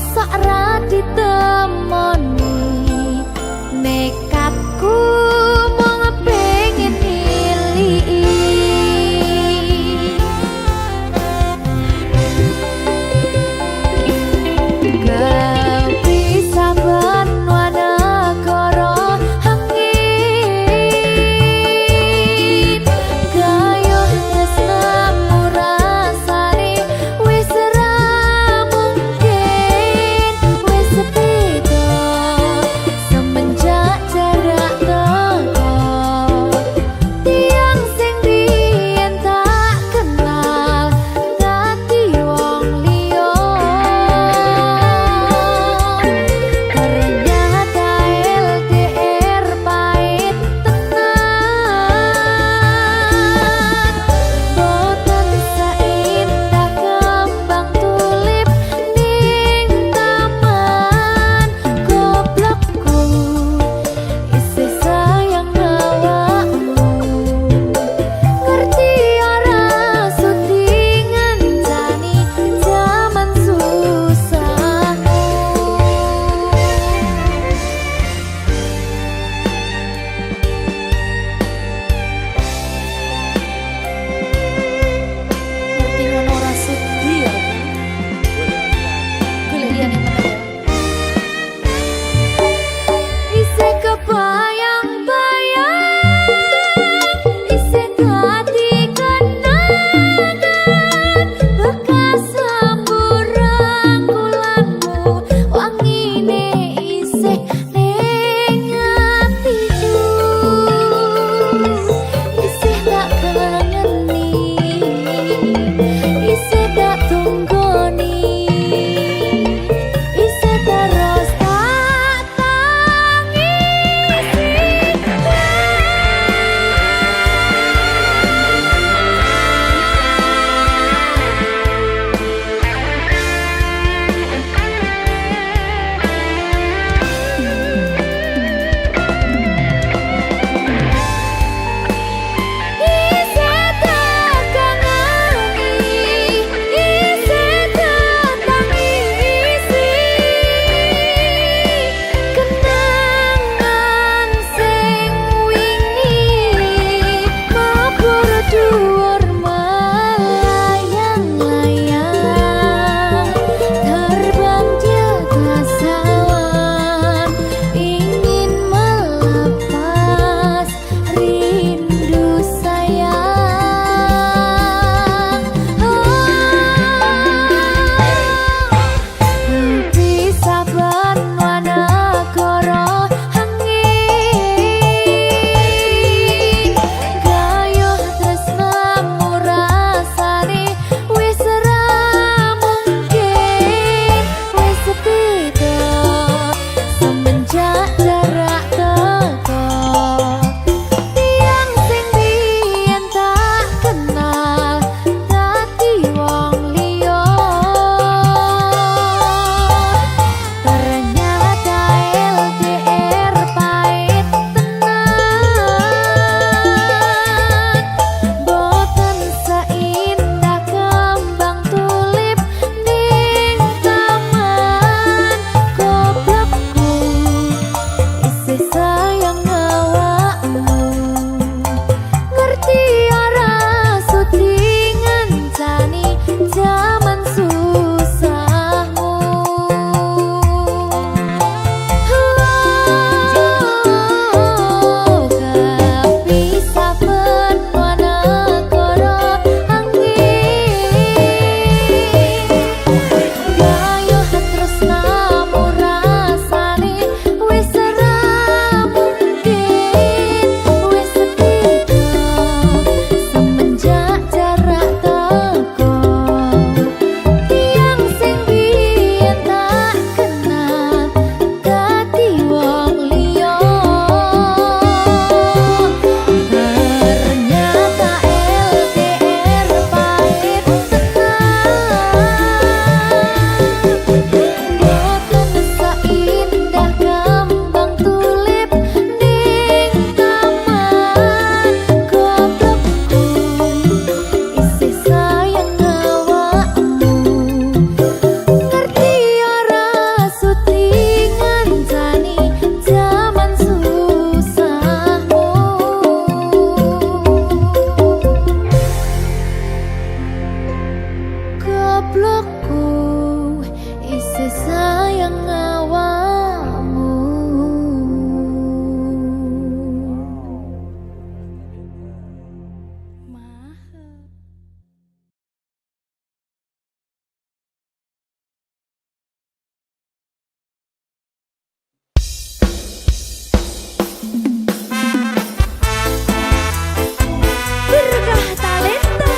mosok ra ditemoni nekatku mung pengen niliki kepisahan wanagara angin gayuh tresnamu rasane wis ra mungkin wis beda semenjak sayang awakmu. Berkah talenta.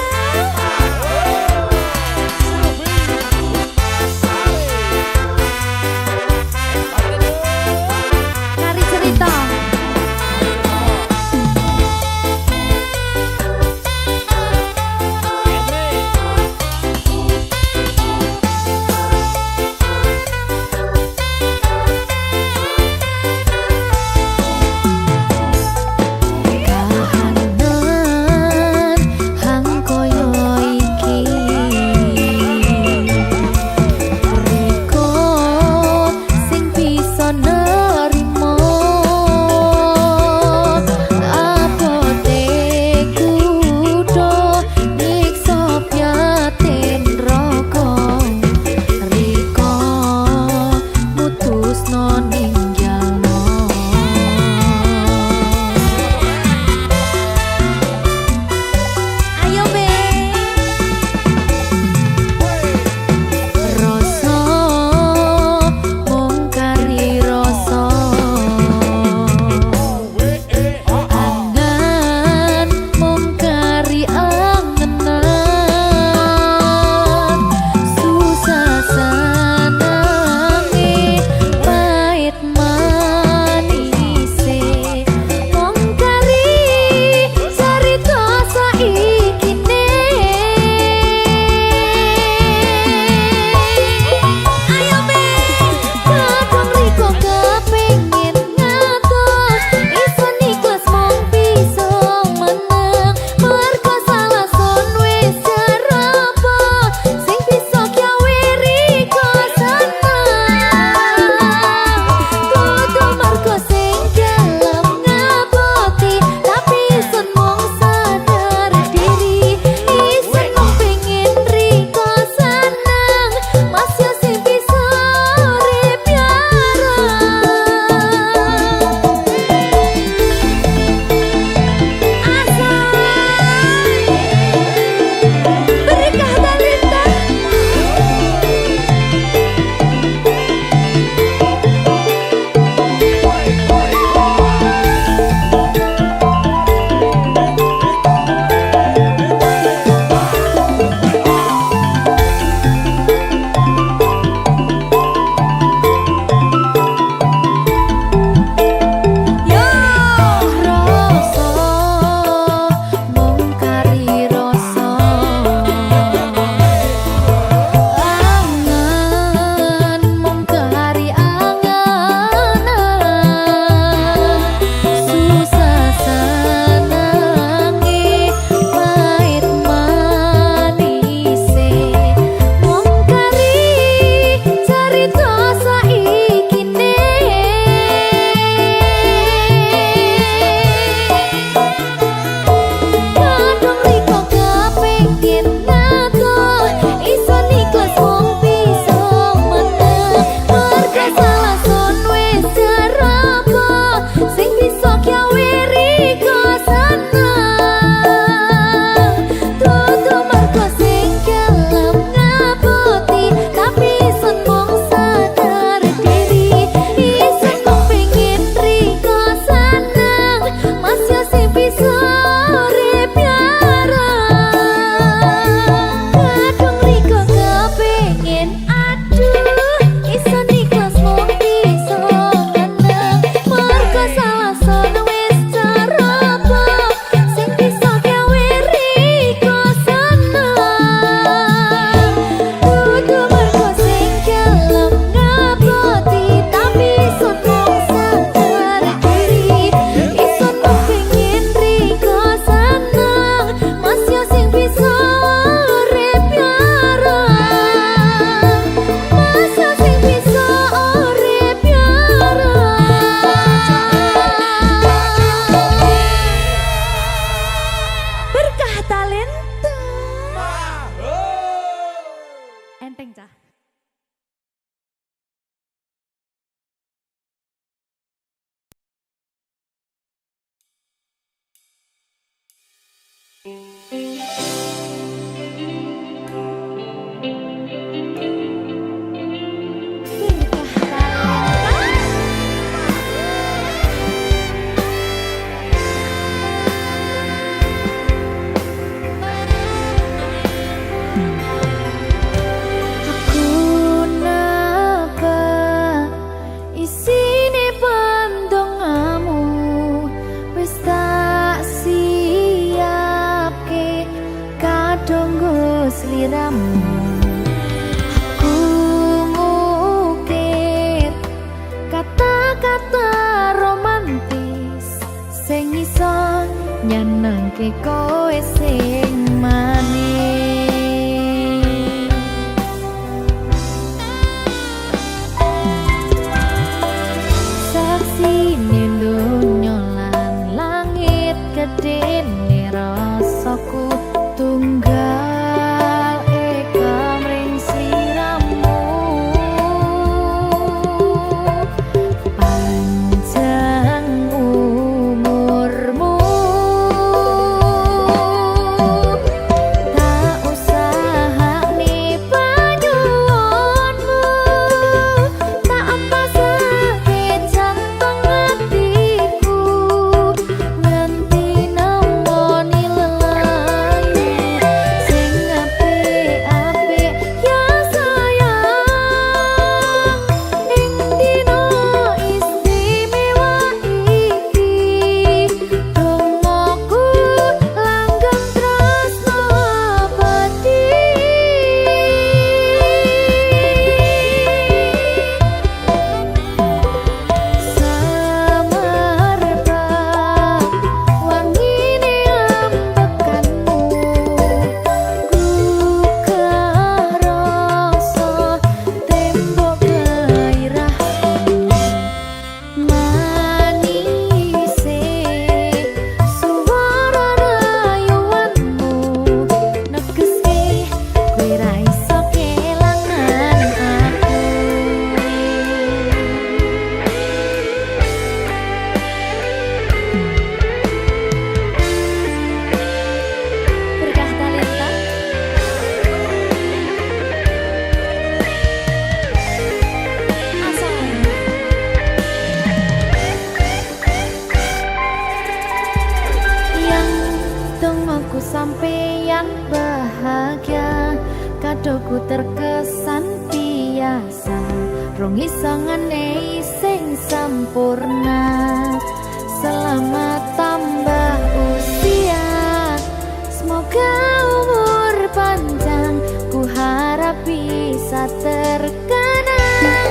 Sliramu aku ngukir kata-kata romantis sing iso nyenengke kowe sing manis. Saksine donya lan langit gedene rasaku tunggal sampeyan bahagia kadoku terkesan biasa rong iso ngenei sing sempurna. Selamat tambah usia, semoga umur panjang, ku harap bisa terkenang.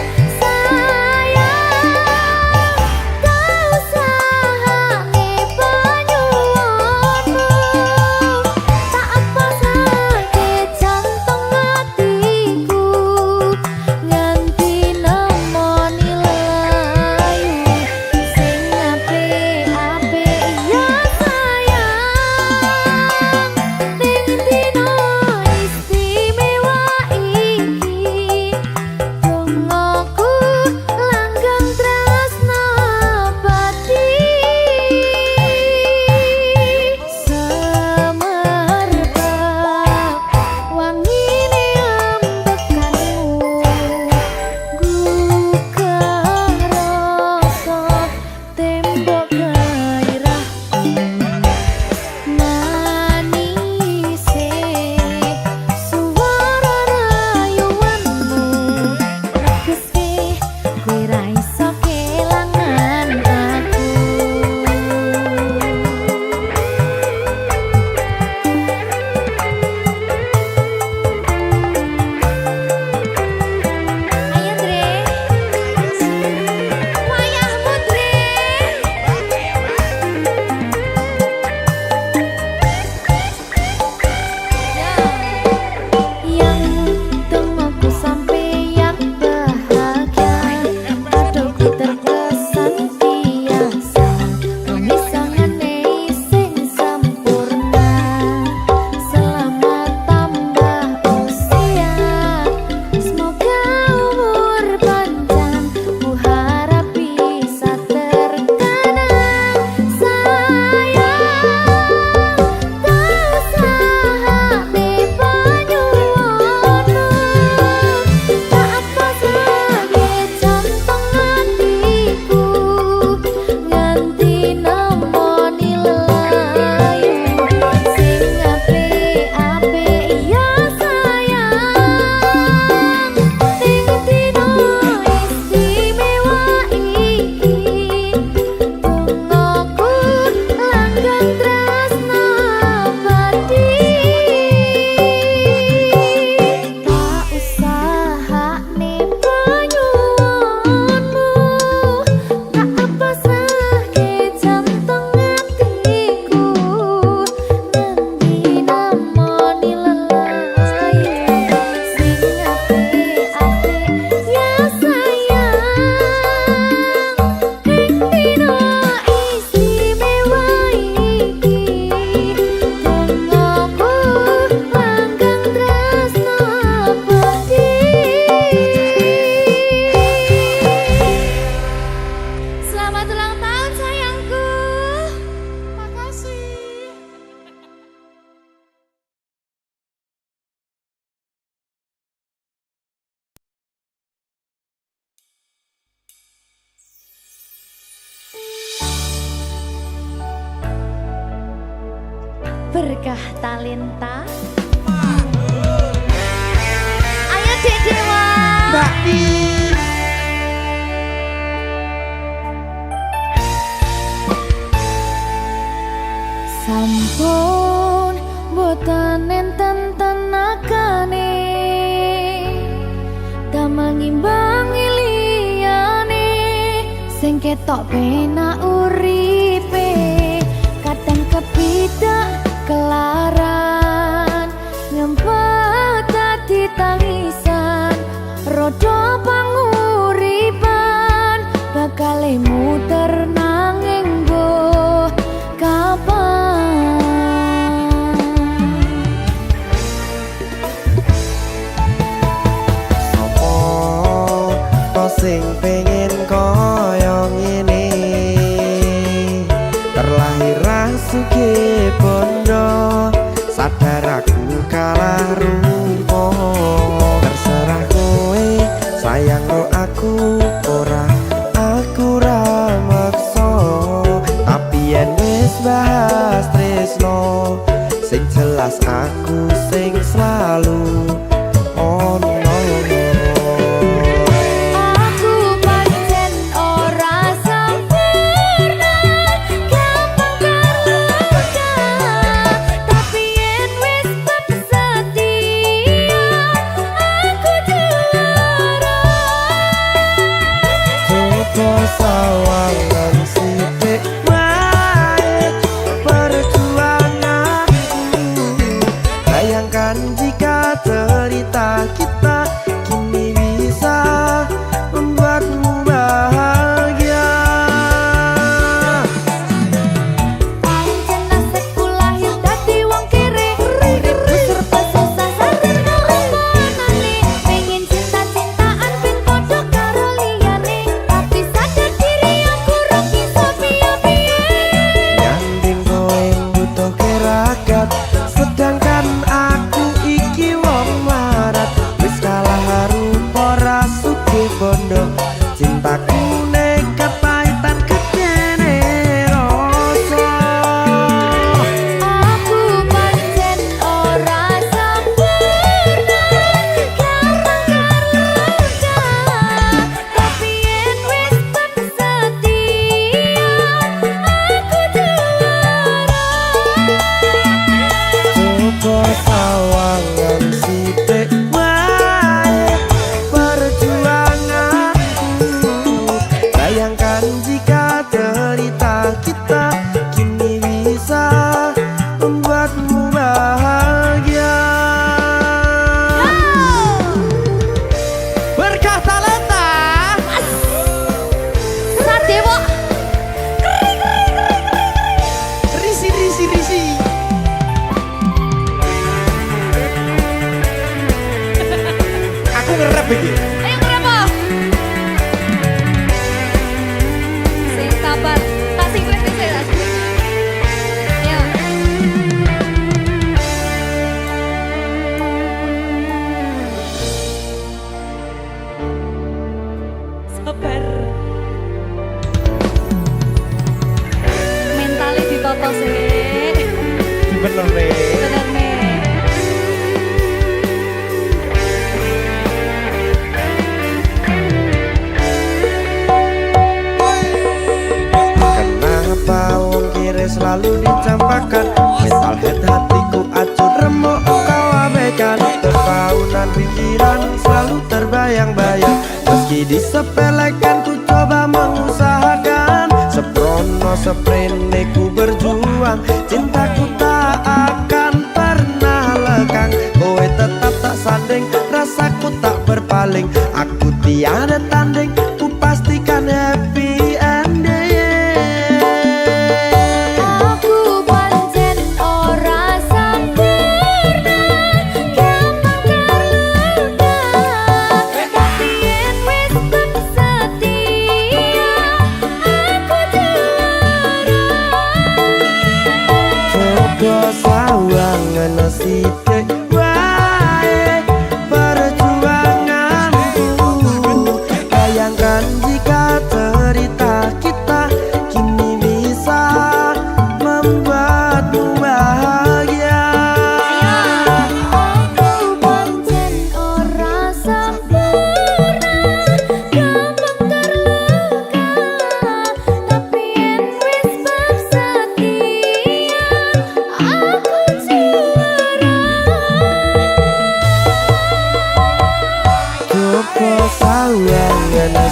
berkah talenta. Ayo Dek Dewa. Mbak Pi. Sampun boten enten tenagane damel ngimbangi liyane sing ketok penak uripe kadang kepidak kelaran nyempet dadi tangisan rodo panguripan bakal muter nanging go kapan Sopo to sing pengen koyo ngene terlahir sugih bondo sadar aku kalah rumpo terserah kowe sayang lo aku ora aku ra maksa tapi yen wis bahas tresno sing jelas aku sing selalu ono. aku pancen ora sempurna gampang terluka tapi yen wis setia aku juara Coba sawangan sithik wae perjuanganku bayangkan jika cerita kita kini bisa membuatmu bahagia pancen nasibku lahir dadi wong kere uripku serba susah sarana omonane pengen cinta-cintaan ben padha karo liyane tapi sadar diri aku rong iso piye-piye nyanding kowe butuh keragat sedangkan aku iki wong larat wis kalah rupa ra sugih bondo cintaku nekat pahitan kedene rasa aku pancen ora sempurna gampang terluka tapi yen wis setia aku juara coba sawangan sithik wae perjuanganku bayangkan jika cerita kita kini bisa membuatmu bahagia berkah talenta Sadewo risi aku ngerap iki ayo kenapa sing sabar tak singlet sih tak ya sabar mentalnya ditoto sih bener nih bener nih kenapa wong kiri selalu dicampakkan mental head hatiku acuh remuk kau abaikan terpaunan pikiran selalu terbayang-bayang meski disepelekan ku coba mengusahakan seprono seprene ku berjuang cintaku tak akan pernah lekang kowe tetap tak sanding rasaku tak berpaling aku tiada tanding ku pastikan happy ending aku pancen ora sempurna gampang terluka tapi yen wis setia aku juara coba sawangan sithik wae perjuanganku bayangkan jika cerita kita kini bisa membuatmu bahagia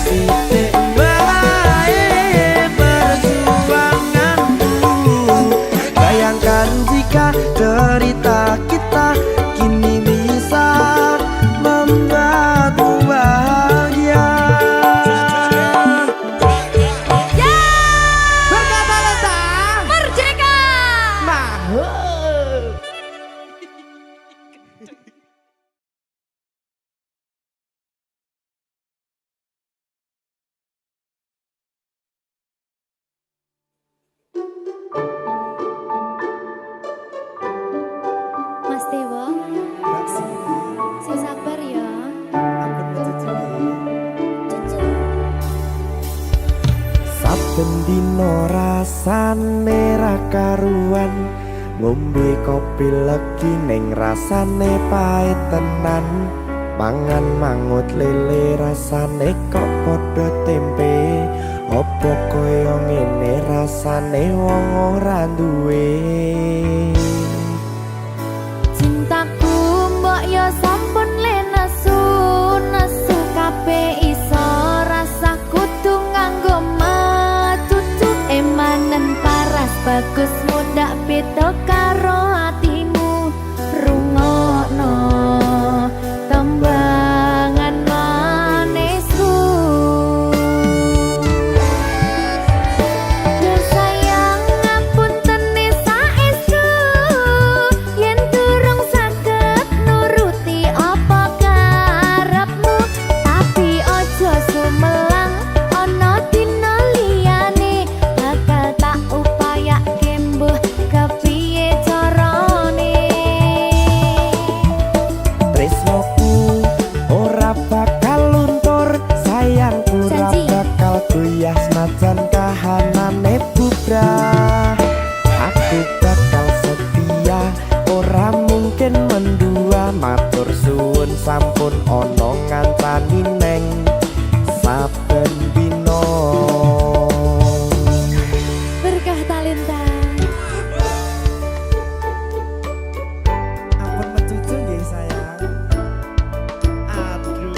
sithik wae perjuanganku. Bayangkan jika cerita kita kini bisa membuatmu bahagia. Berkata Lenta Merdeka. Mahal. Mas Dewo, si sabar ya. Saben dino rasane ra karuan, ngombe kopi legi ning rasane pahit tenan. Mangan mangut lele rasane kok padha tempe. Apa kaya ngene rasane wong ora duwe. Cintaku mbok yo sampun le nesu kabeh iso rasa kudu nganggo matutu emanen paras bagus mudak beda karo atimu rungokno tembangan manisku. Duh sayang ngapunten saestu yen durung saged nuruti apa karepmu, tapi ojo sumelang ana dina liyane bakal tak upayake mbuh kepiye carane. Tresnoku ora bakal luntur, sayangku ora Janji. bakal goyah senajan kahanane bubrah. Aku bakal setia, ora mungkin mendua. Matur suwun sampun ana ngancani neng saben dina. Berkah talenta. Ampun mecucu nggih sayang. Aduh.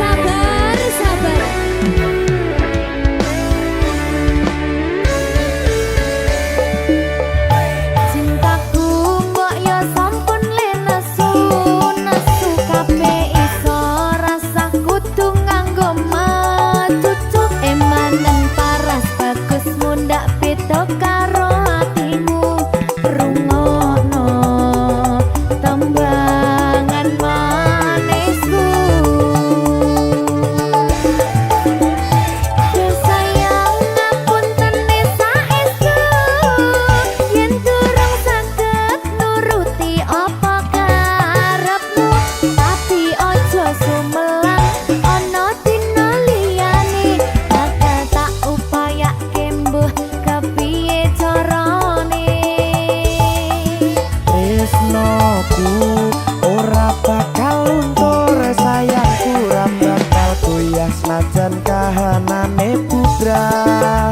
Sabar, sabar. Cintaku mbok yo sampun le nesu kabeh iso rasa kudu nganggo matutu emanen paras bagus mundak beda karo atimu rungokno tembangan manisku. Duh sayang ngapunten saestu yen durung saged nuruti apa karepmu, tapi ojo sumelang ana dina liyane bakal tak upayake mbuh kepiye carane. Tresnoku ora bakal luntur, sayangku ora bakal goyah senajan kahanane bubrah.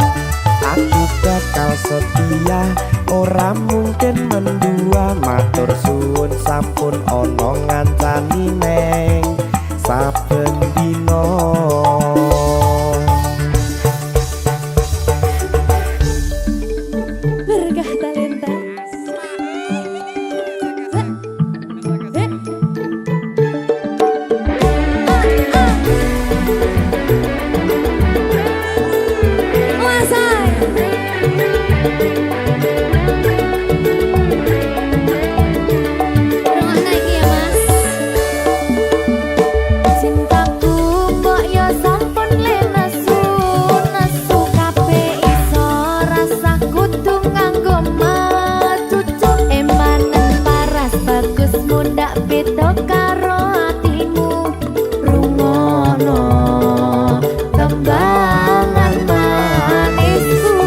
Aku bakal setia, ora mungkin mendua. Matur suwun sampun ana ngancani neng saben dina. Berkah talenta. Rungokno iki ya, Mas. Cintaku mbok yo sampun le nesu kabeh iso rasa kudu nganggo matutu emanen paras bagus mundak beda karo atimu rungokno tembangan manisku.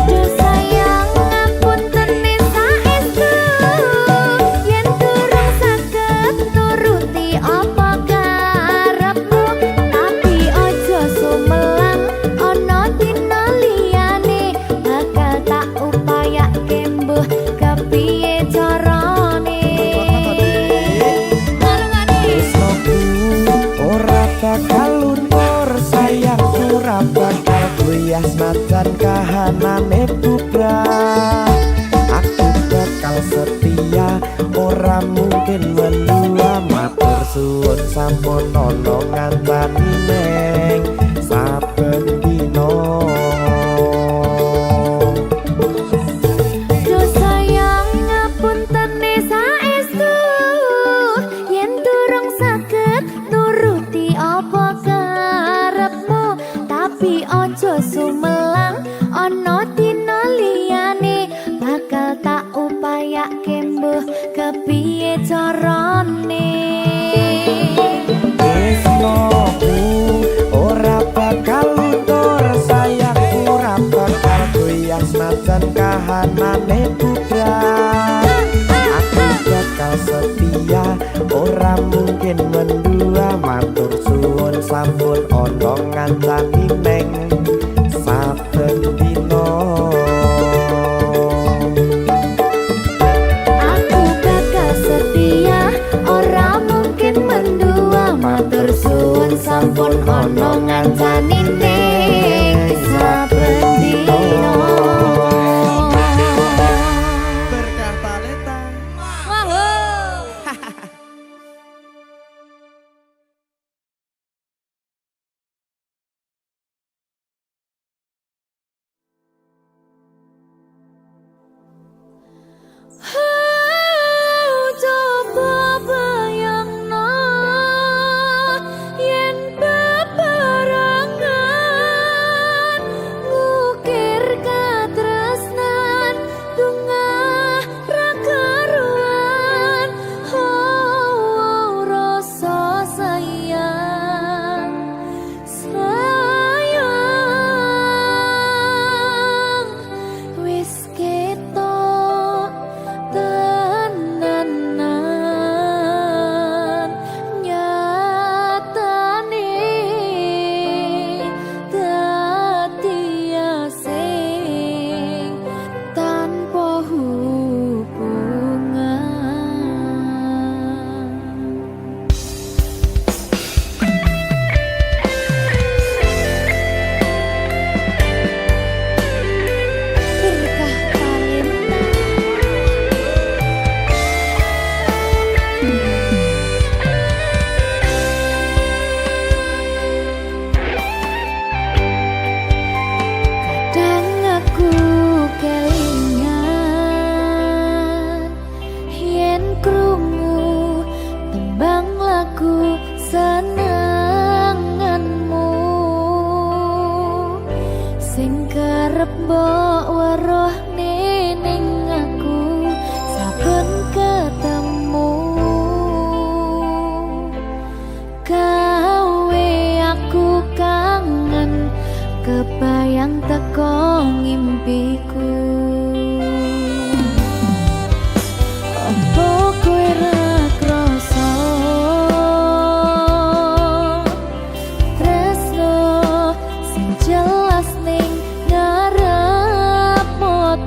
Duh sayang ngapunten saestu yen durung saged nuruti apa karepmu, tapi ojo sumelang ana dina liyane bubrah. Aku bakal setia, ora mungkin mendua. Matur suwun sampun ana ngancani neng saben dina. Ojo sumelang ono dina liyane bakal tak upayake mbuh kepiye carane. Tresnoku ora bakal luntur, sayangku ora bakal goyah senajan kahanane bubrah. Aku bakal setia, ora mungkin mendua. Matur suwun sampun ana ngancani neng saben dina. Aku bakal setia, ora mungkin mendua. Matur suwun sampun ana ngancani neng saben dina. Berkah talenta. Coba bayangno yen bebarengan ngukir katresnan dungah ra karuan. Oh, rasa sayang wis ketok tenanan nyatane dadi asing tanpa hubungan. Berkah talenta. Kadang aku kelingan yen krungu tembang lagu senenganmu sing kerep mbok weruh ning aku saben ketemu. Gawe aku kangen kebayang teko ngimpiku. Apa kowe ra krasa tresno sing jelas ning ngarep mata.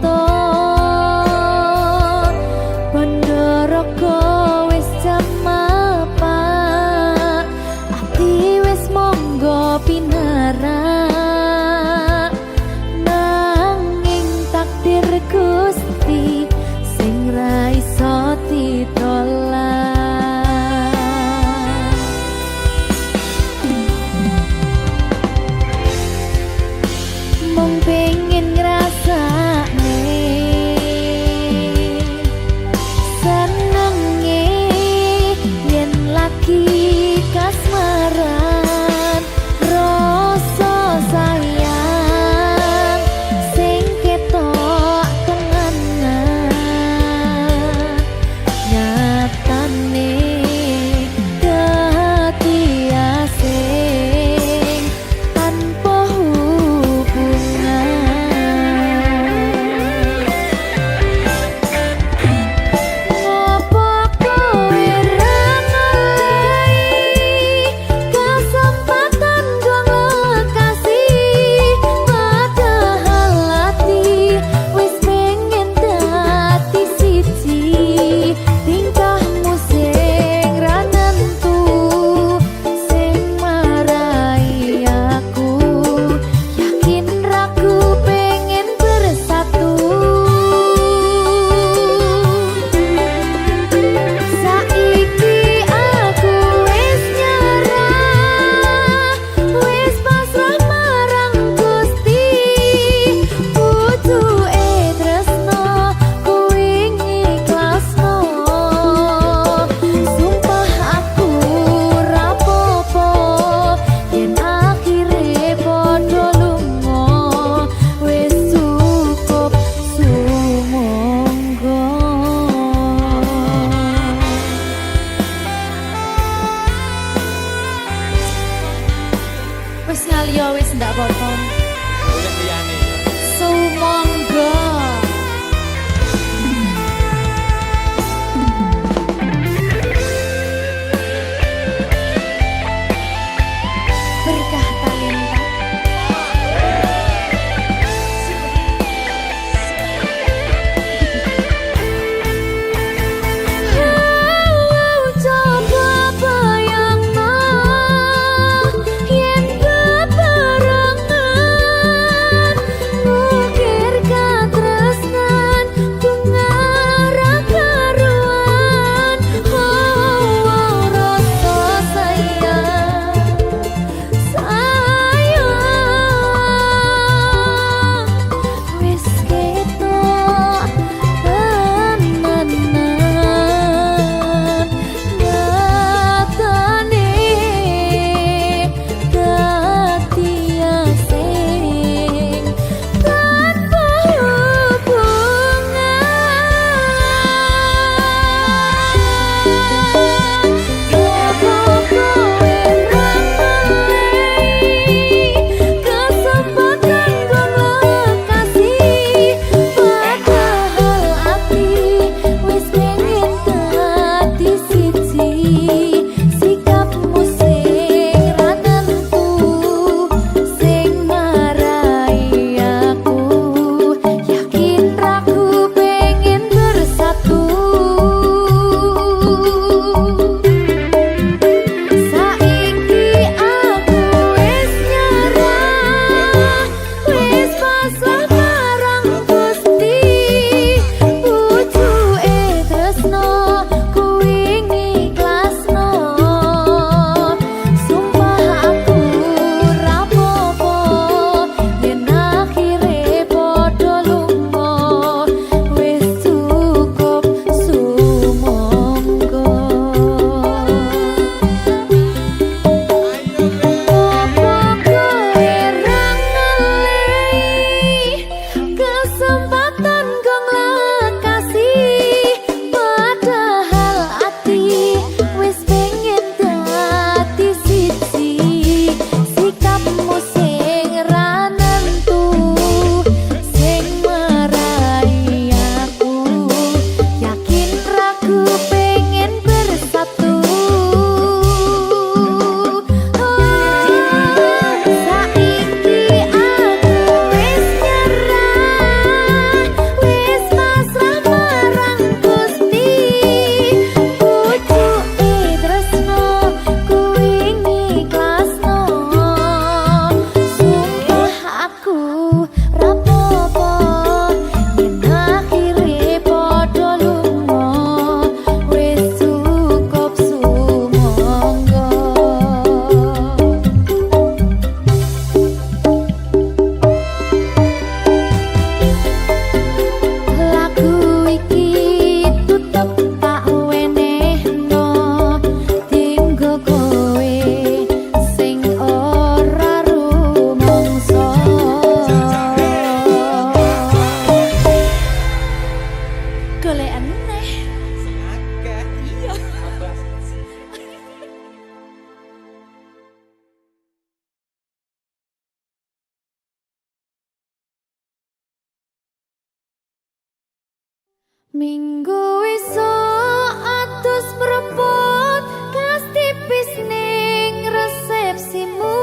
Minggu esuk atus mrepot kas tipis ning resepsimu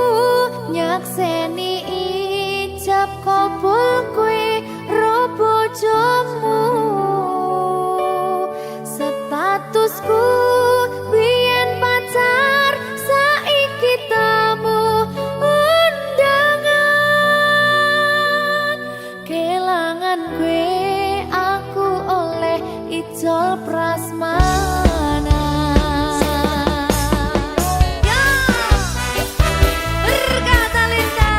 nyakseni ijab kabul kowe ro bojomu statusku biyen pacar saiki tamu undangan kelangan kowe aku oleh ijol prasmana ya berkata Linda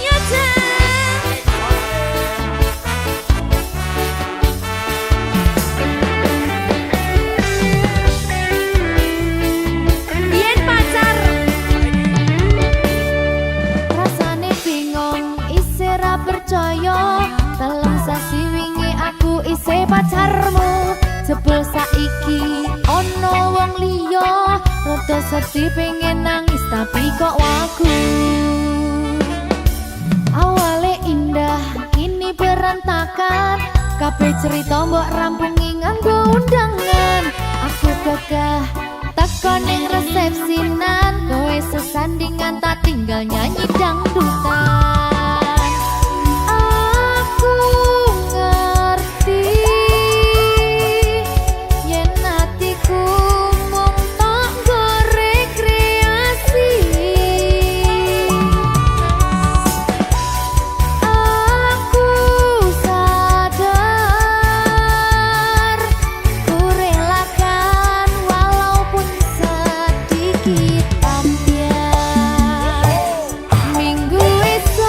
ya biyen pacar rasane bingung isih ra percaya telung sasi wingi aku isih pacarmu jebul saiki ono wong liya rada sedih pengen nangis tapi kok wagu awale indah kini berantakan kabeh cerita mbok rampungi nganggo undangan aku gagah teko ning resepsinan kowe sesandingan tak tinggal nyanyi dangdutan aku ngerti yen atiku mung tanggo rekreasi aku sadar ku relakan walaupun sedikit ambiar minggu esok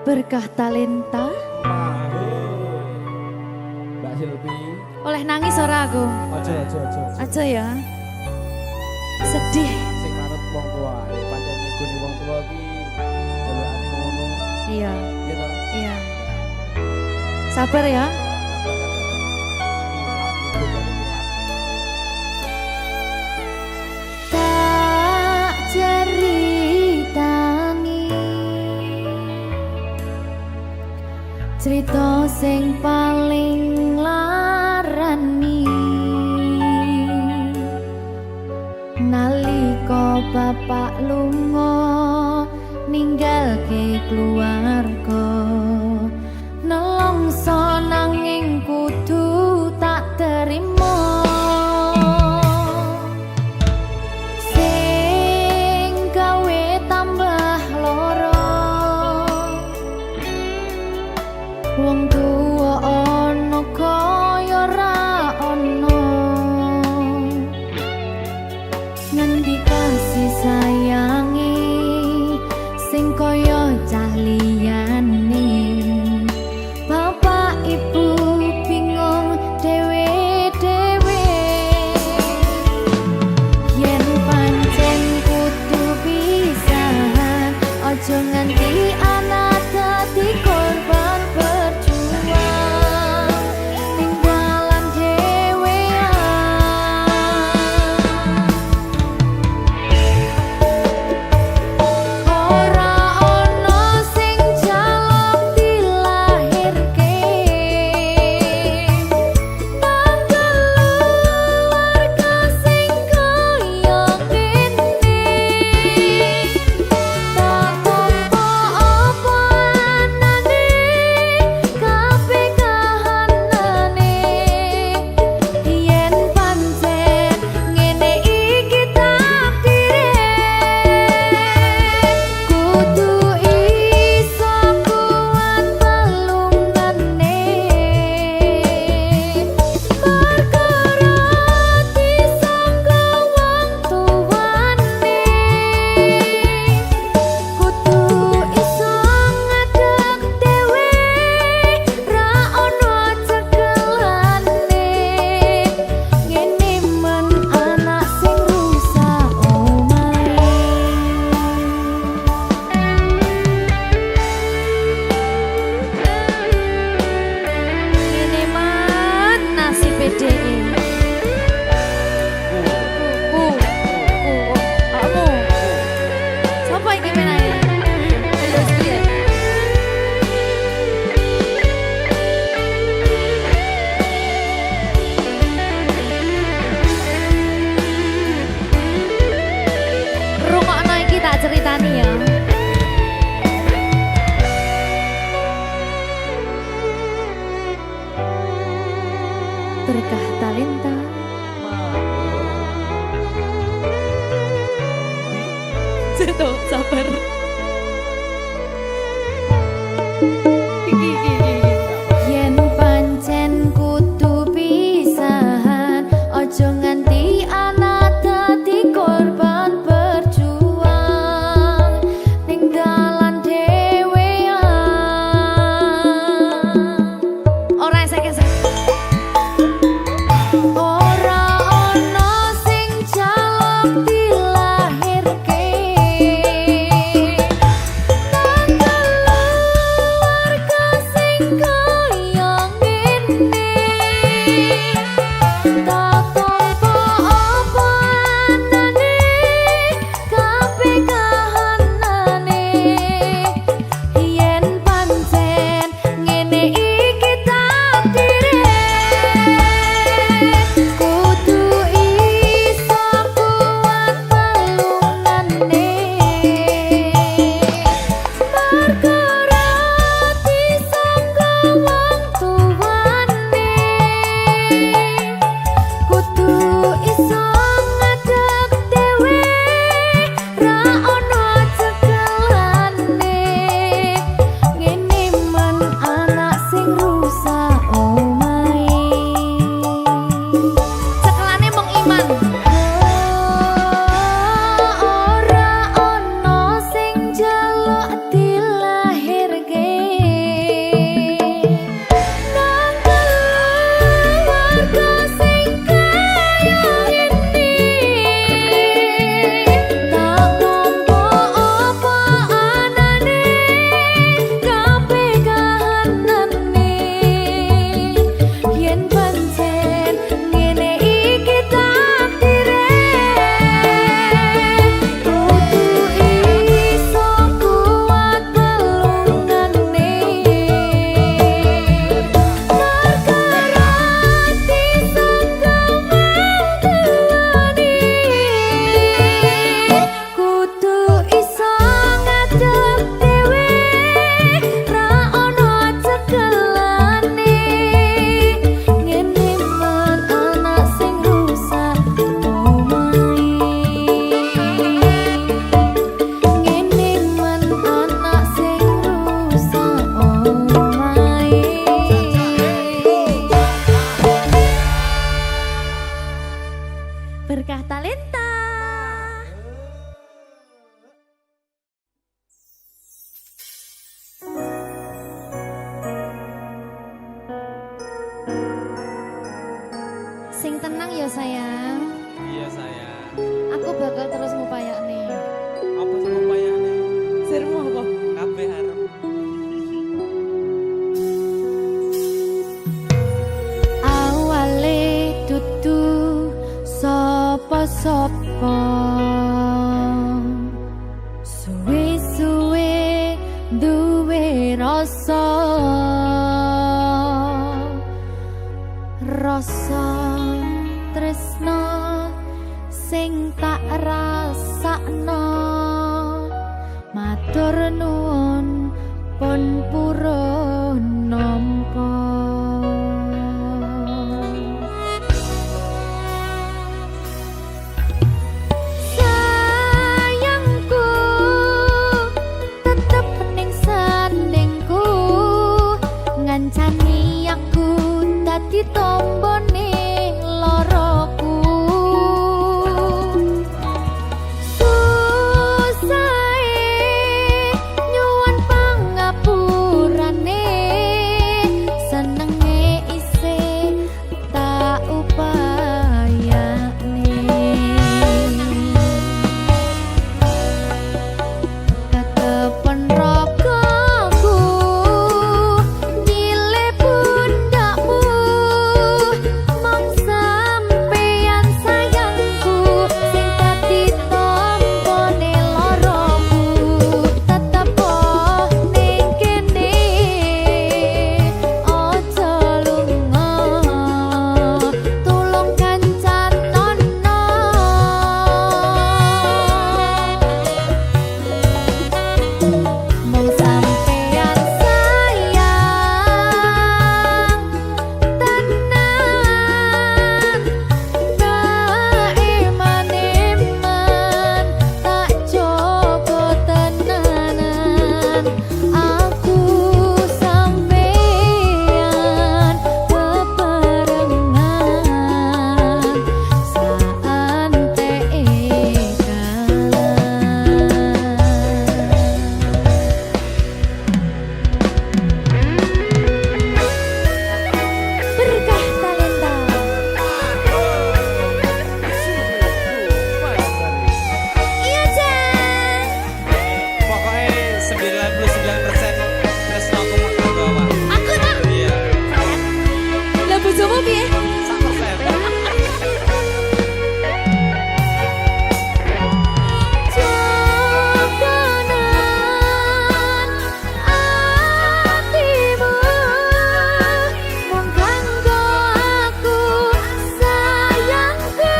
Berkah talenta. Mbak Silvi. Oleh nangis ora aku? Aja ya. Sedih. Sing manut wong tua, pancen ngegoni wong tua iki jelekane ngono. Iya. Iya toh? Iya. Sabar ya. Tak ceritani cerita sing paling larani nalika bapak lunga ninggalke keluarga nelongso nanging kudu tak terima sing gawe tambah loro wong tuwa ana kaya ra ana ngendi kasih sayangi sing kaya cah liyane bapak ibu bingung dewe-dewe yen pancen kudu pisahan aja nganti anak dadi korban berjuang ning dalan dhewean ora ana sing jaluk dilahirke nang keluarga sing kaya ngene tak tampa apa anane kabeh kahanane yen pancen ngene iki takdire kudu iso kuat pelungane perkara disangka wong tuwane kudu iso ngadeg dhewe ra ono cekelane ngene men anak sing rusak omahe ngene men nasib dhewe kamu siapa ini menanya terus dia rungokno iki tak ceritani ya berkah talenta Ceto, sabar. Yen pancen kudu pisahan, ojo nganti anak dadi korban berjuang ning dalan dhewean. Ora esek-esek. Ora ana sing jaluk dilahirke nang keluarga sing kaya ngene tak tampa apa anane kabeh kahanane yen pancen ngene iki takdire Berkah Talenta. Sing tenang ya sayang. Iya sayang. Aku bakal terus ngupayak nih. Apa sih upayane? Sirmu apa? Kabeh harem. Awale dudu sapa-sapa. Suwe-suwe duwe rasa. Rasa tresno sing tak rasakno. Matur nuwun pun purun nampa. Sayangku tetep ning sandingku, ngancani aku dadi tombone loroku. Nyuwun pangapurane, senenge isih tak upayane. Ketepen rogoku nyilih pundakmu, mong sampeyan sayangku sing dadi tombone loroku. Tetep ning kene aja lunga, tulung kancanono. Mong sampeyan sayang tenan, tak eman-eman, tak jaga tenanan. Aku sampeyan bebarengan saanteke Berkah Talenta. Iya Jan. Pokoknya 99% tresno aku bakal bawa. Aku tak. Iya. Lah bojomu piye? 100%. Jogonan atimu mung kanggo aku sayangku.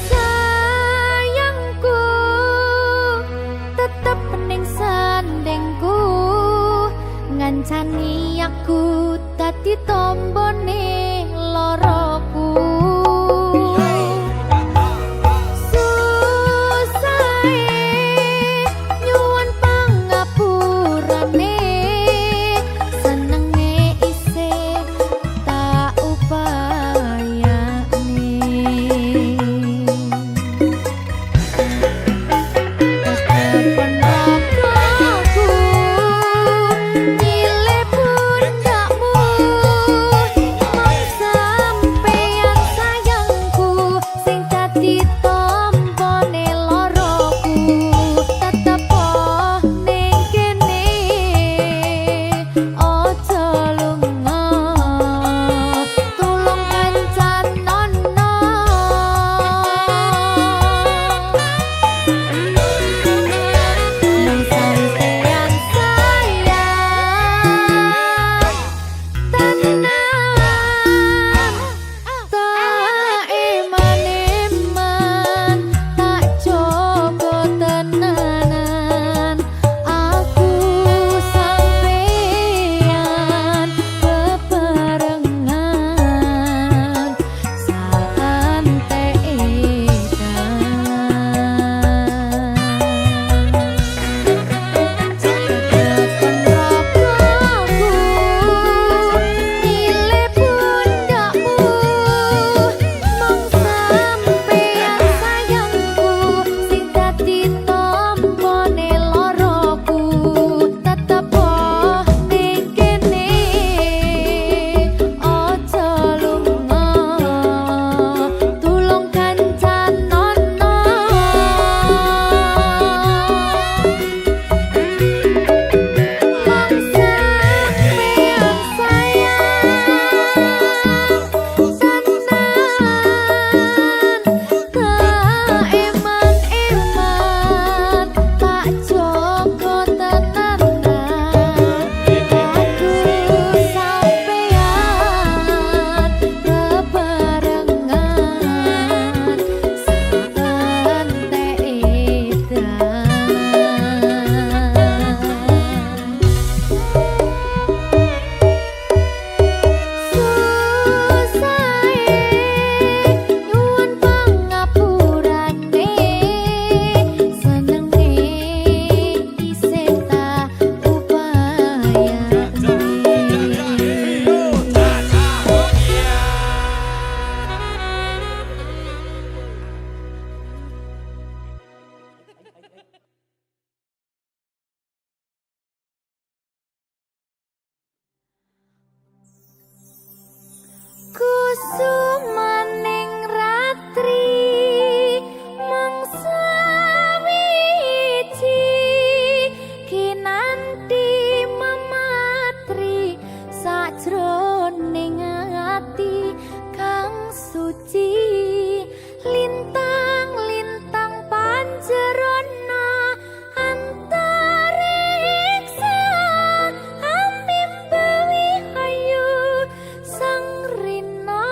Sayangku tetep ning sandingku, ngancani aku dadi tombone loroku. Susahe nyuwun pangapurane, senenge isih tak upayane. Ketepen rogoku nyilih pundakmu, sumaning ratri mangsa wiji kinanti mematri sajroning ati kang suci lintang-lintang panjerona antariksa ambimbawi ayu sang rina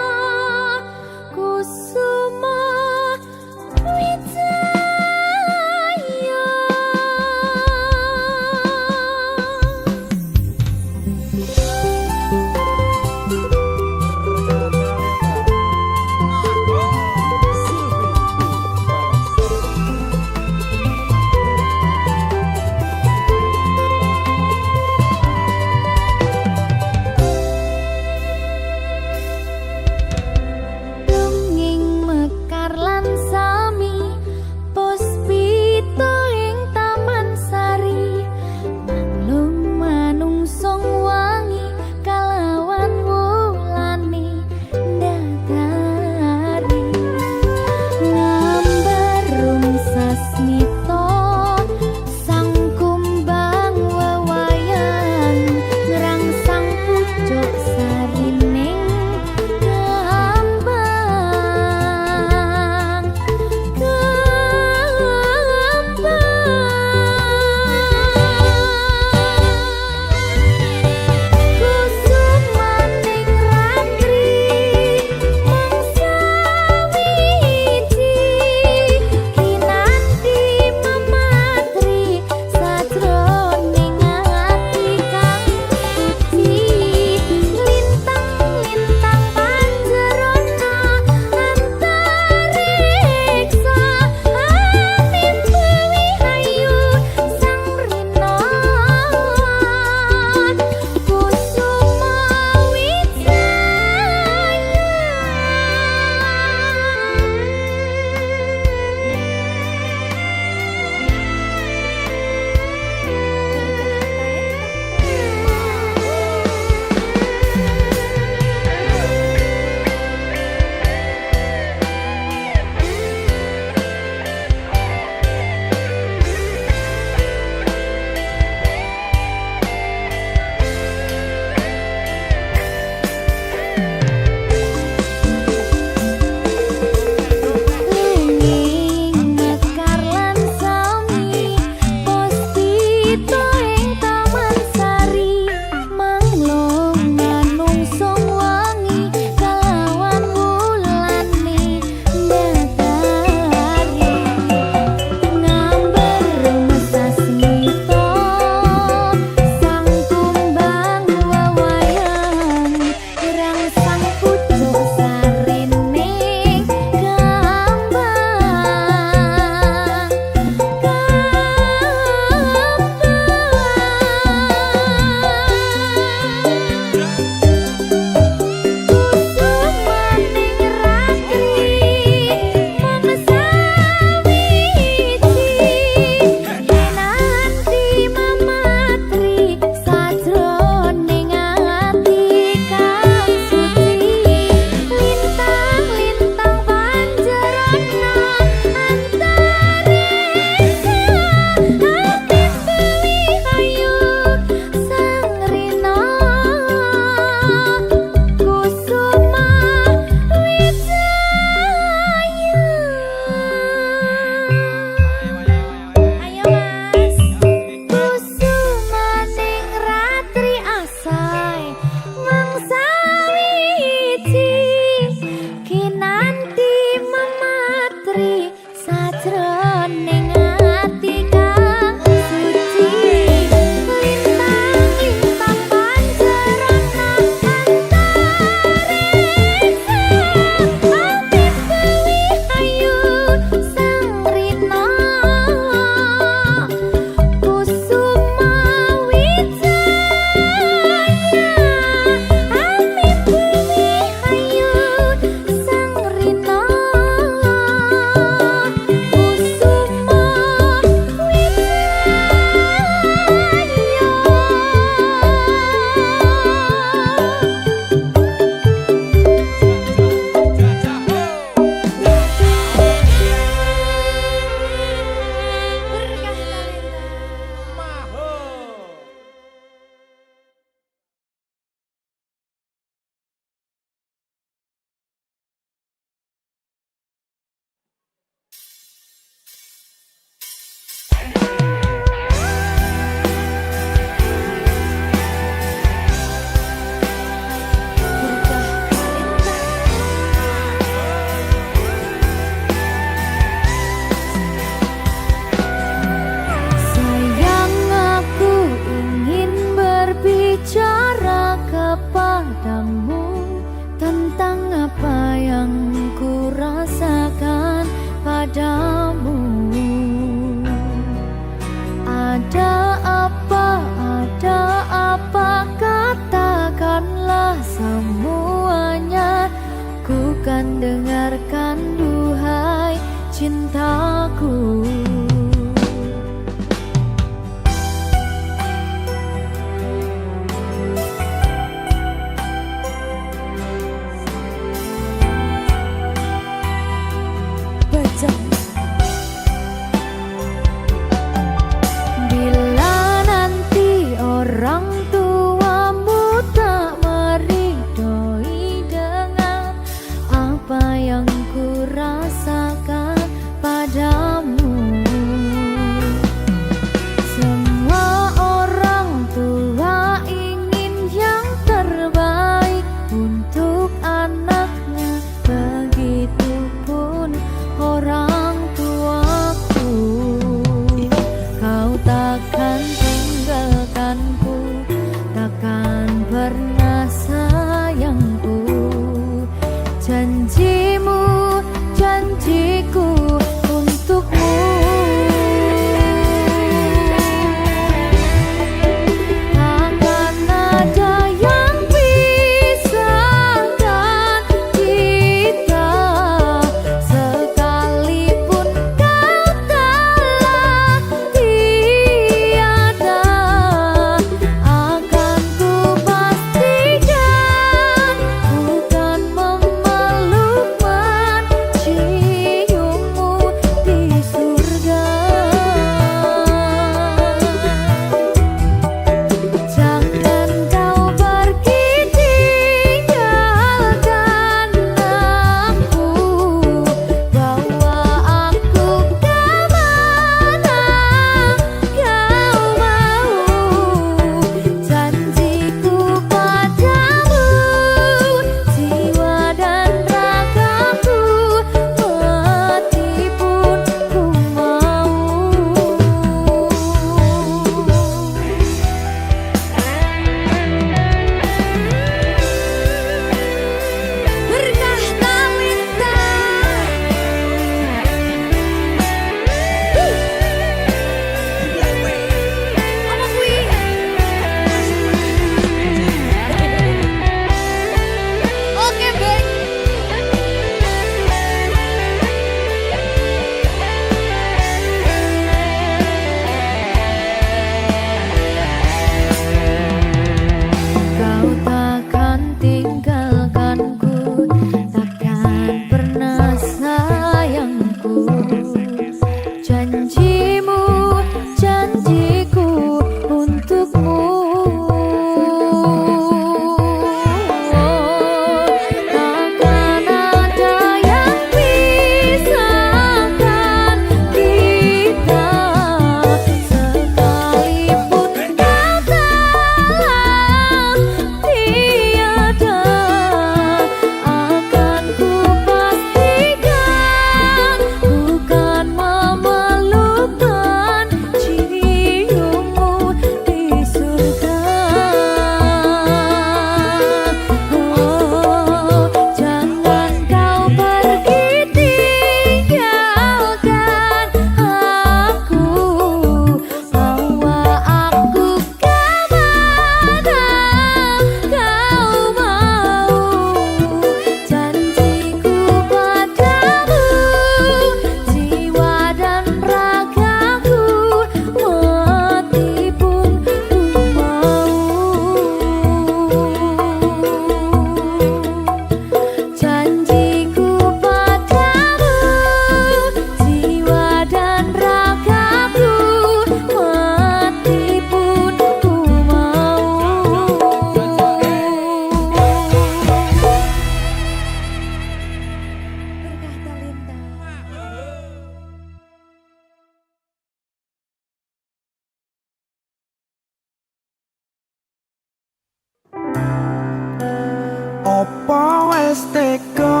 Opo wis teka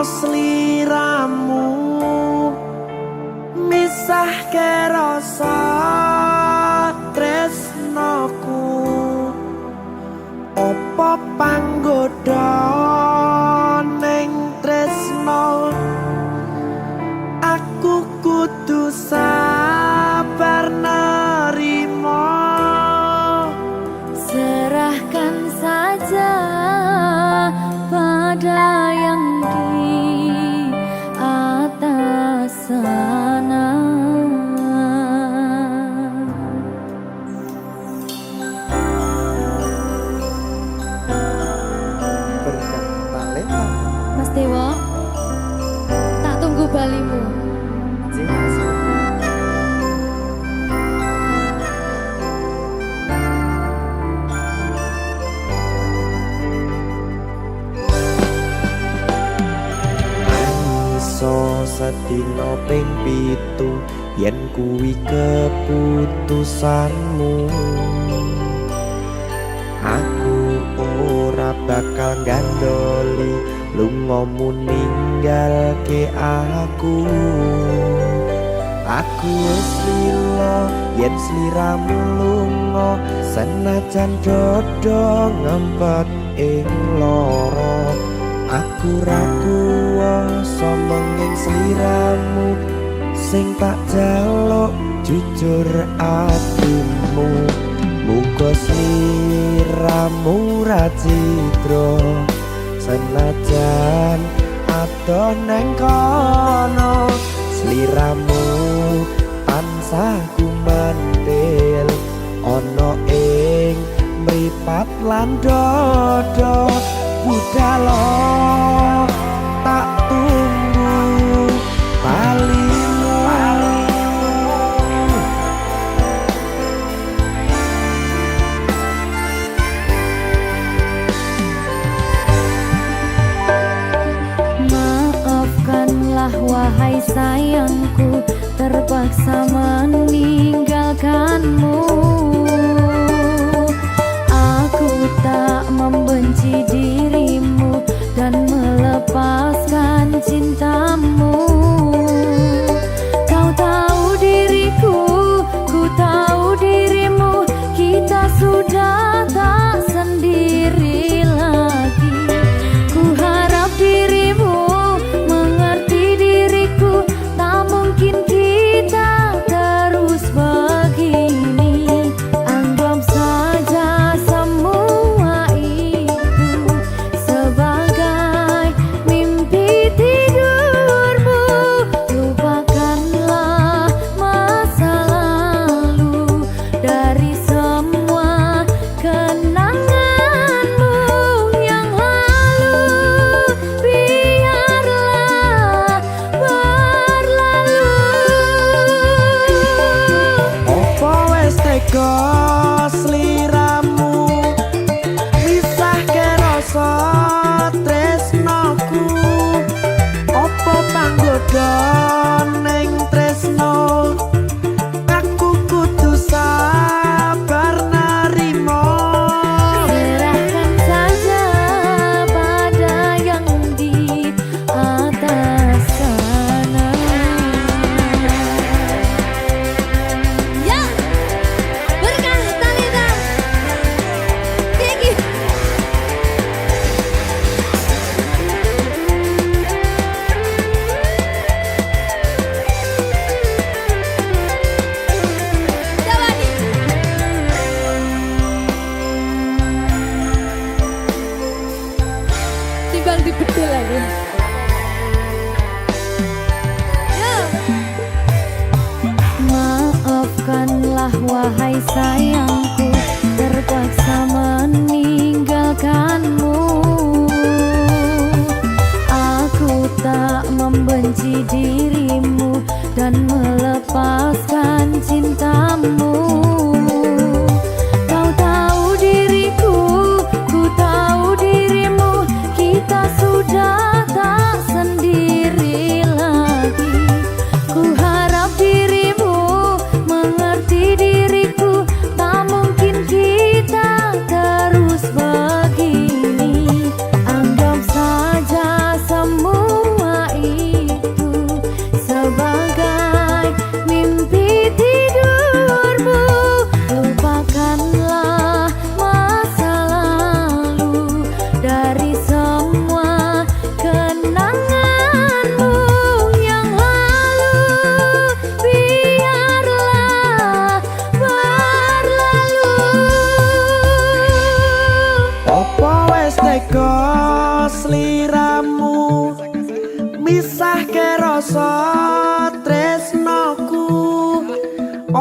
sliramu misahke rasa tresnoku. Opo panggoda ning tresno aku kudu sabar nerima. Serahkan saja pada yang di atas sana. Berkah talenta. Mas Dewo, tak tunggu balimu. Iso sedina ping 7 yen kuwi keputusanmu. Aku ora bakal gandoli lungamu ninggalke aku. Aku wis lila yen sliramu lunga senajan dodo ngempet ing lara. Aku ra kuwasa menging sliramu sing tak jaluk jujur atimu. Muga sliramu ra cidra senajan adoh neng kono. Sliramu tansah gumantil ana ing mripat lan dodo. Budalo tak tunggu balimu. Maafkanlah wahai sayangku, terpaksa meninggalkanmu. Aku tak membenci dirimu dan melepaskan cintamu. Kau tahu diriku, ku tahu dirimu, kita sudah tak sendiri lagi. Ku harap dirimu mengerti diriku, tak mungkin kita terus begini. Anggap saja semua itu sebagai mimpi tidurmu. Lupakanlah masa lalu dari semua kenanganmu yang lalu. Biarlah berlalu. Opo wis tega sliramu misahke rasa tresnoku. Opo panggoda ning tresno aku kudu sabar nerima. Serahkan saja pada yang di atas sana. Ya, berkah talenta. Thank you. Jawadi. Timbang dibedil lagi. Maafkanlah wahai sayangku, terpaksa meninggalkanmu. Aku tak membenci dirimu dan melepaskan cintamu. Kau tahu diriku, ku tahu dirimu, kita sudah tak sendiri lagi. Ku harap dirimu mengerti diriku, tak mungkin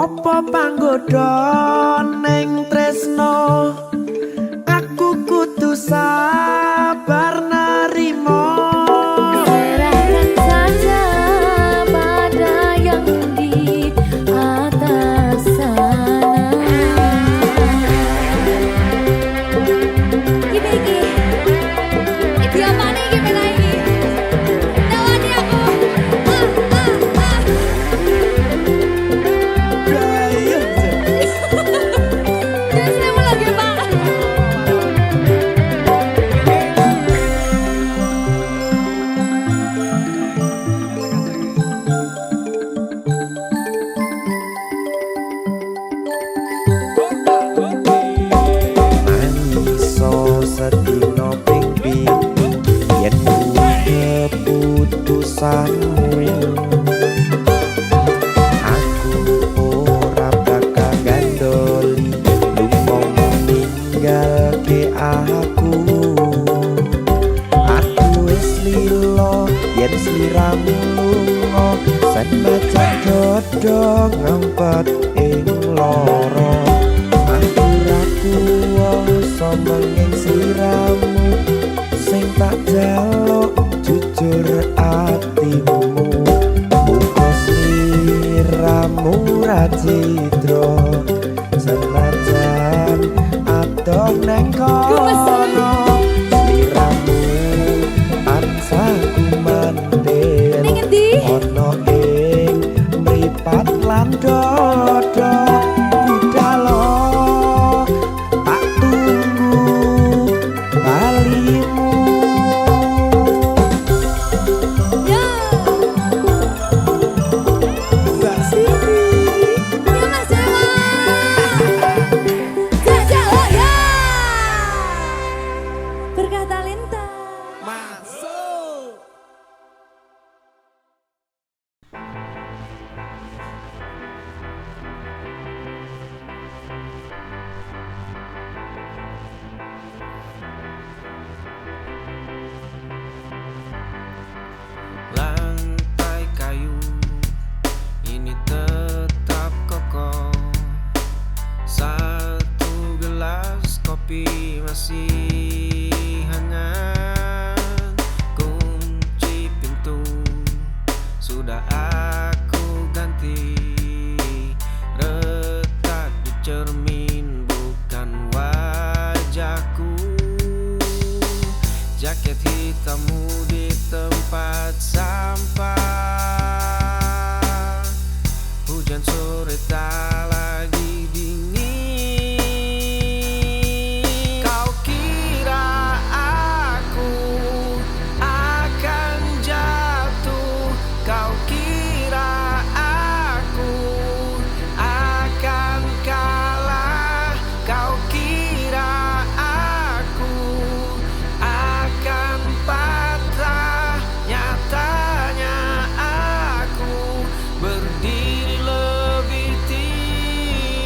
Apa panggoda ning tresno aku kudu sabar narimo. Serahkan saja pada yang di atas sana. Iki apa nih gimana ini? Tawani aku. Jangan saya mau lagi Pak. Mangiso sedina ping pitu yen kuwi keputusanmu. Aku ora bakal gandoli lumomu ninggalke aku. Aku wis lilo yen sliramu lunga senajan dodo ngempet ing loro. Aku ra kuwasa menging sliramu sing tak jaluk jujur atimu. Muga sliramu ra cidra senajan adoh neng kono. Sliramu tansah kumandel Ning endi? ono ing mripat lan dodo. Budalo tak tunggu balimu. Ya. Sini. Ya Mas Dewa. Jajak oh ya. Berkah talenta. Masuk. Lantai kayu ini tetap kokoh. Satu gelas kopi masih hangat. Kunci pintu sudah aku ganti. Retak di cermin bukan wajahku. Jaket hitammu di tempat sampah. Hujan sore tak lagi dingin. Kau kira aku akan jatuh. Kau kira aku akan kalah. Kau kira aku akan patah. Nyatanya aku berdiri lebih tinggi.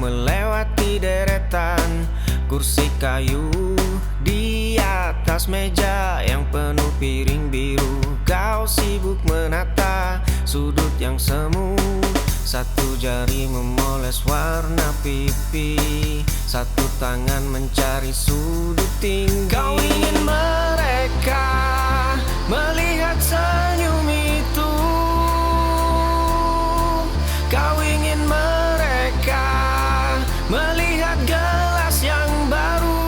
melewati deretan kursi kayu di atas meja yang penuh piring biru. Kau sibuk menata sudut yang semu, satu jari memoles warna pipi, satu tangan mencari sudut tinggi. Kau ingin mereka melihat senyum itu, kau ingin mereka melihat gelas yang baru.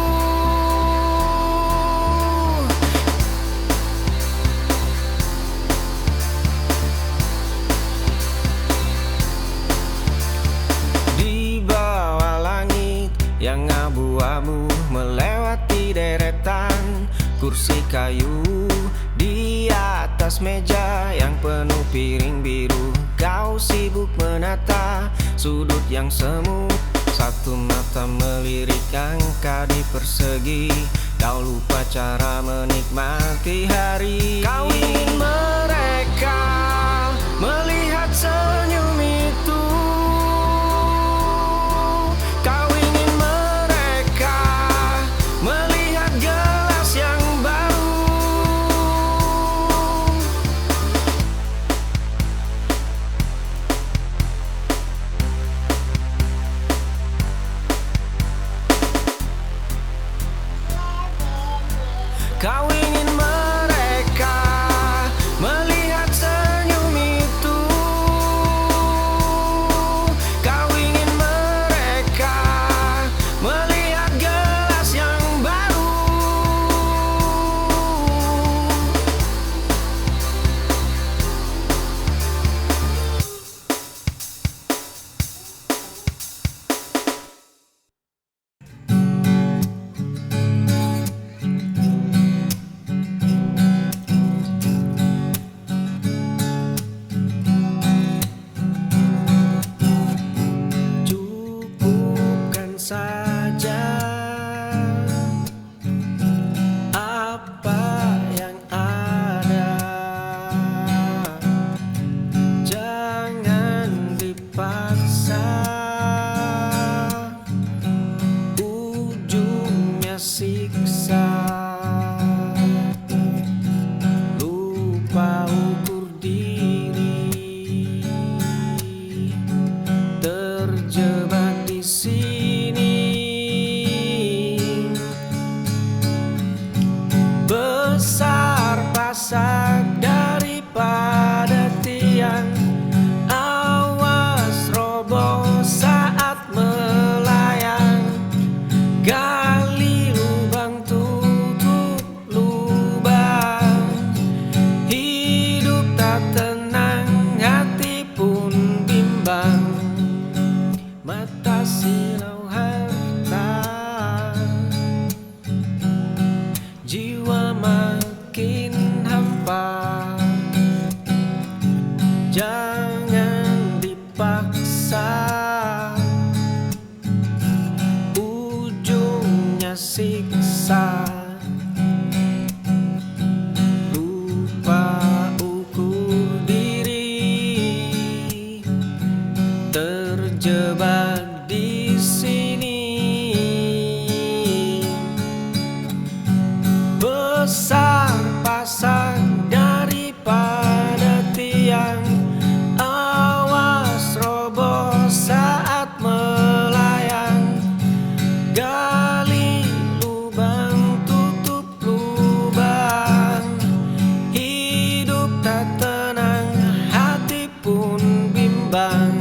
Di bawah langit yang abu-abu melewati deretan kursi kayu di atas meja yang penuh piring biru. Kau sibuk menata sudut yang semu, satu mata melirik angka di persegi. Kau lupa cara menikmati hari. Kau ingin mereka melihat senyum itu, kau ingin mereka melihat gelas yang baru. Kau ingin mereka melihat senyum itu, kau ingin mereka melihat gelas yang baru. Cukupkan saja apa yang ada, jangan dipaksa, ujungnya siksa. Lupa ukur diri, terjebak di sini, besar pasak daripada tiang. Awas roboh saat melayang, gali lubang tutup lubang. Hidup tak tenang, hati pun bimbang. Mata silau harta, jiwa makin hampa. Jangan dipaksa, ujungnya siksa. Lupa ukur diri, terjebak di sini, besar pasak daripada tiang. Awas roboh saat melayang, gali lubang tutup lubang. Hidup tak tenang, hati pun bimbang.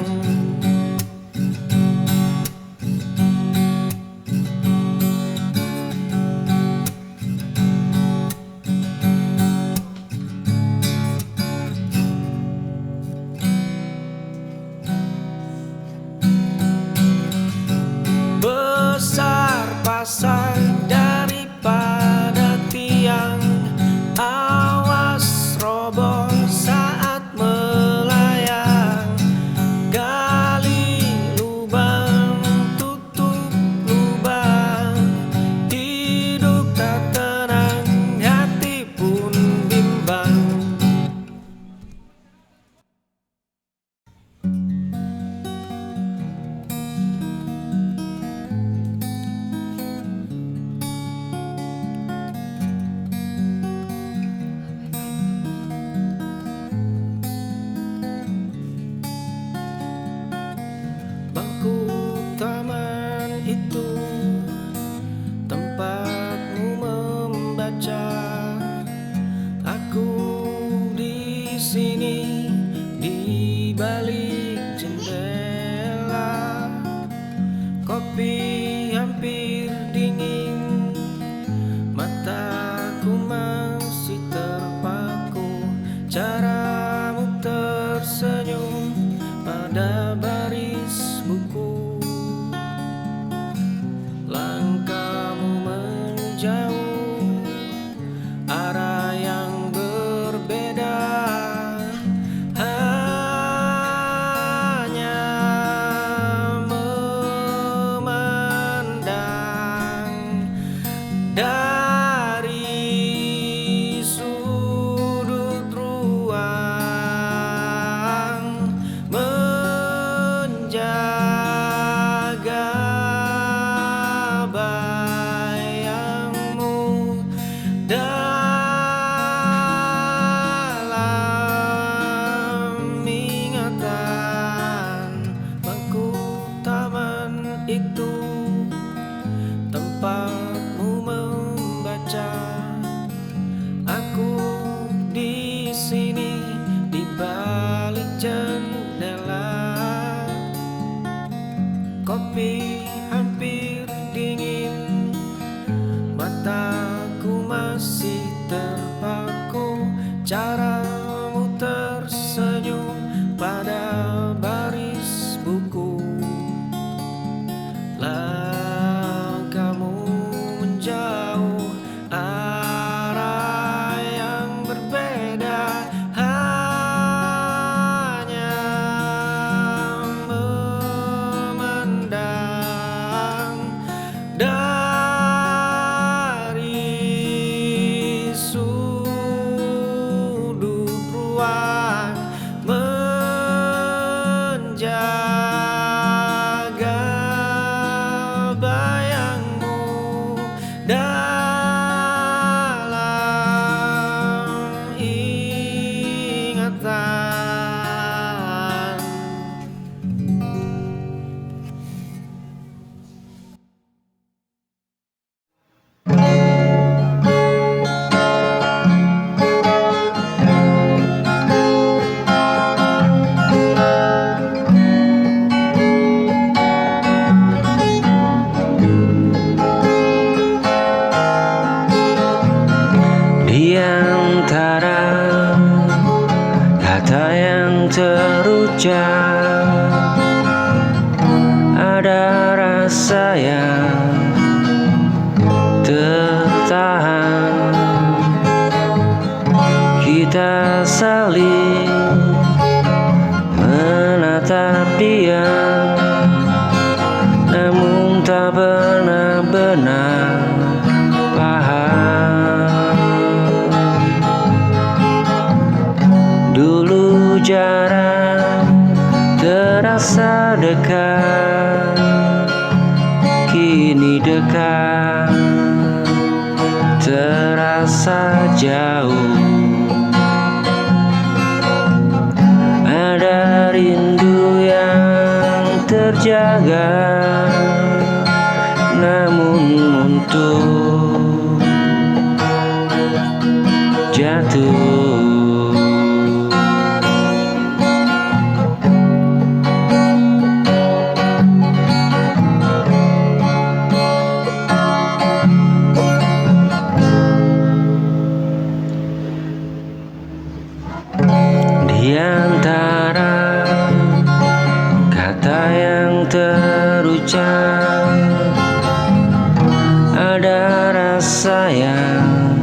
pada baris buku. Langkahmu menjauh, arah yang berbeda, hanya memandang dari sudut ruang, menjaga bayangmu dalam ingatan. Bangku taman itu tempatmu membaca. Aku di sini di balik jendela. Kopi hampir dingin, mataku masih terpaku. Caramu tersenyum pada baris buku. Langkahmu menjauh, arah yang berbeda, hanya memandang dari sudut ruang, menjaga bayangmu dalam ingatan. Di antara kata yang terucap, ada rasa yang tertahan. Kita saling menatap dia, namun tak benar-benar paham. Dulu jarak terasa dekat, kini dekat terasa jauh. Ada rindu yang terjaga, namun untuk jatuh. Di antara kata yang terucap, ada rasa yang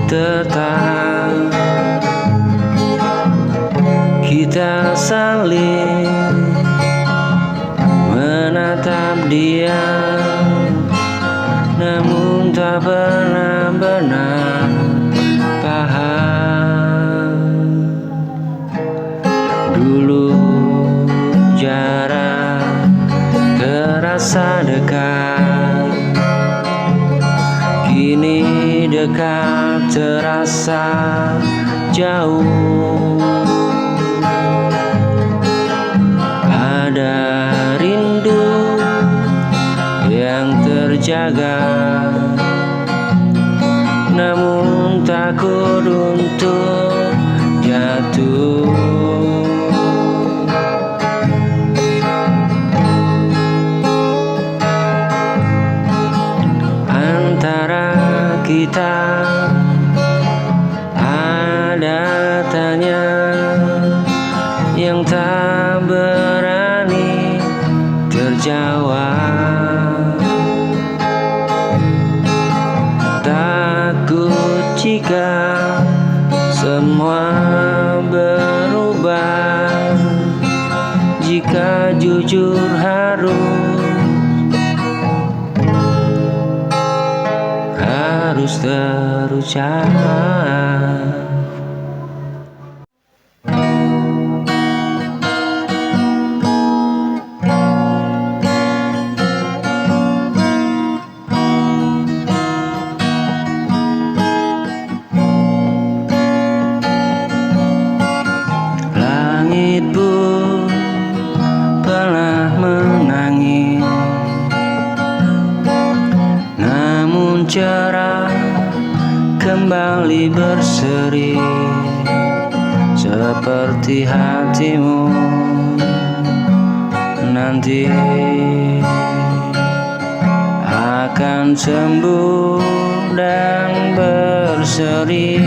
tertahan. Kita saling menatap dia, namun tak benar-benar paham. Dulu jarak terasa dekat, kini dekat terasa jauh. Ada rindu yang terjaga, namun takut untuk jatuh. Antara kita ada tanya yang tak jawab. Takut jika semua berubah, jika jujur harus terucap. Langit pun pernah menangis, namun cerah kembali berseri, seperti hatimu nanti akan sembuh dan berseri.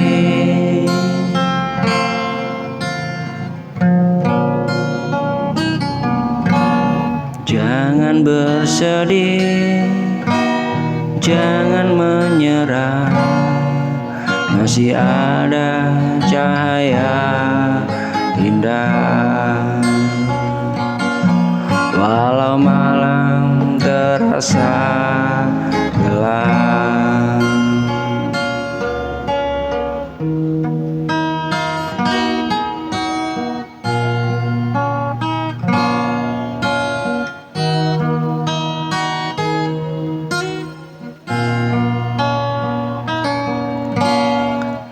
Jangan bersedih, jangan menyerah, masih ada cahaya indah. Walau malam terasa gelap,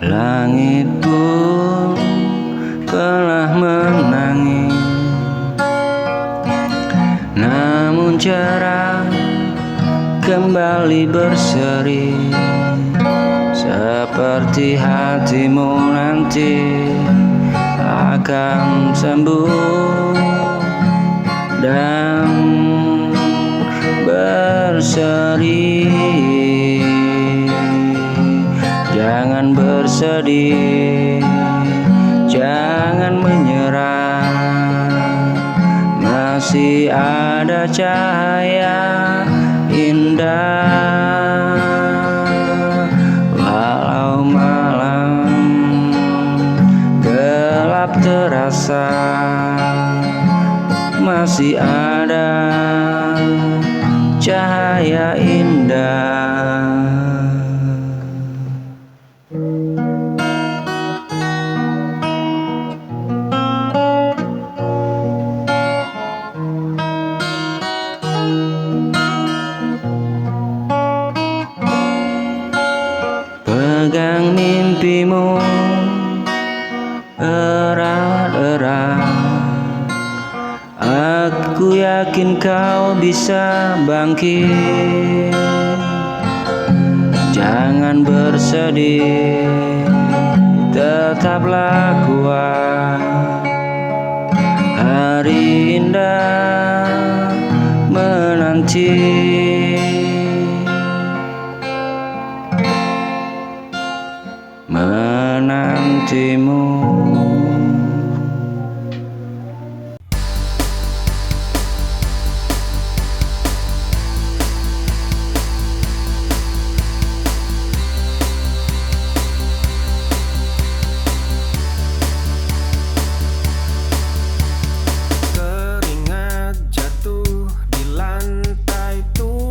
langit pun pernah menangis, namun cerah kembali berseri, seperti hatimu nanti akan sembuh dan berseri. Jangan bersedih, jangan menyerah, masih ada cahaya indah. Walau malam gelap terasa, masih ada cahaya indah. Pegang mimpimu erat-erat, aku yakin kau bisa bangkit. Jangan bersedih, tetaplah kuat. Hari indah menanti, menantimu. Keringat jatuh di lantai tua.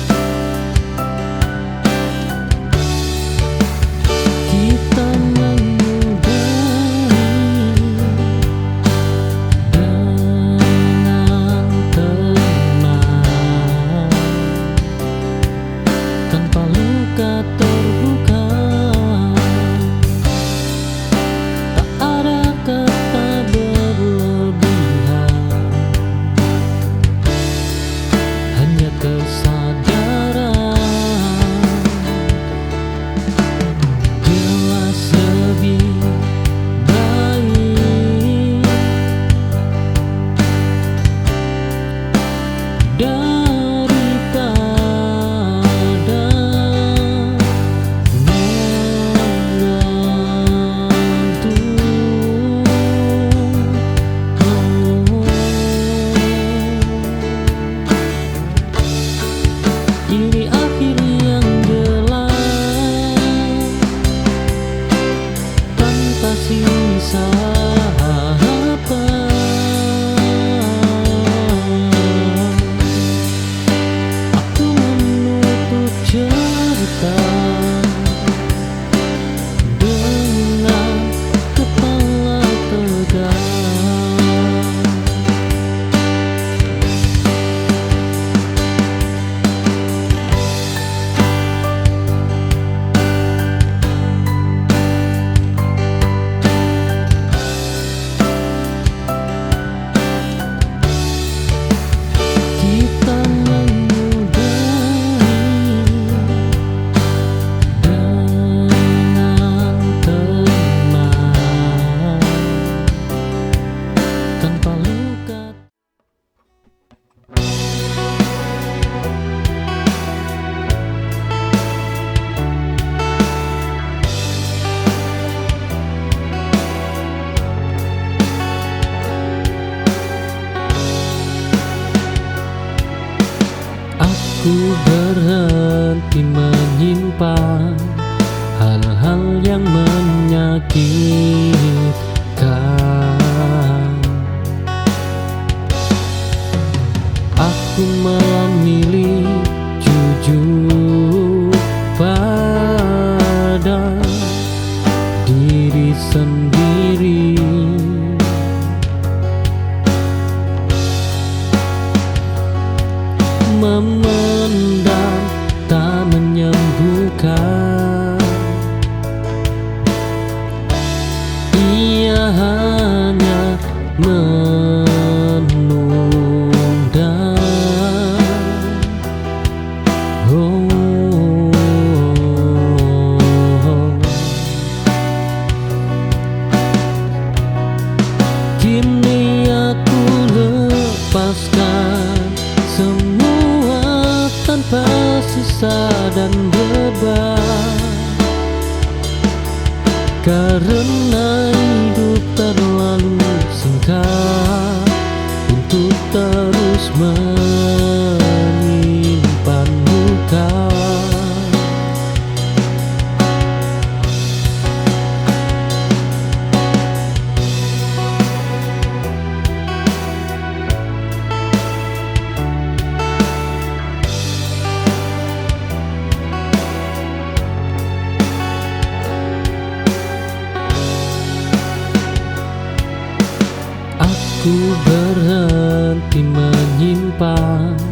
Aku berhenti menyimpan hal-hal yang menyakitkan. Aku memilih jujur pada diri sendiri. Memendam tak menyembuhkan, ia hanya menunda. Kini aku lepaskan semua tanpa sisa dan beban, karena hidup terlalu singkat untuk terus menyimpan luka. Aku berhenti menyimpan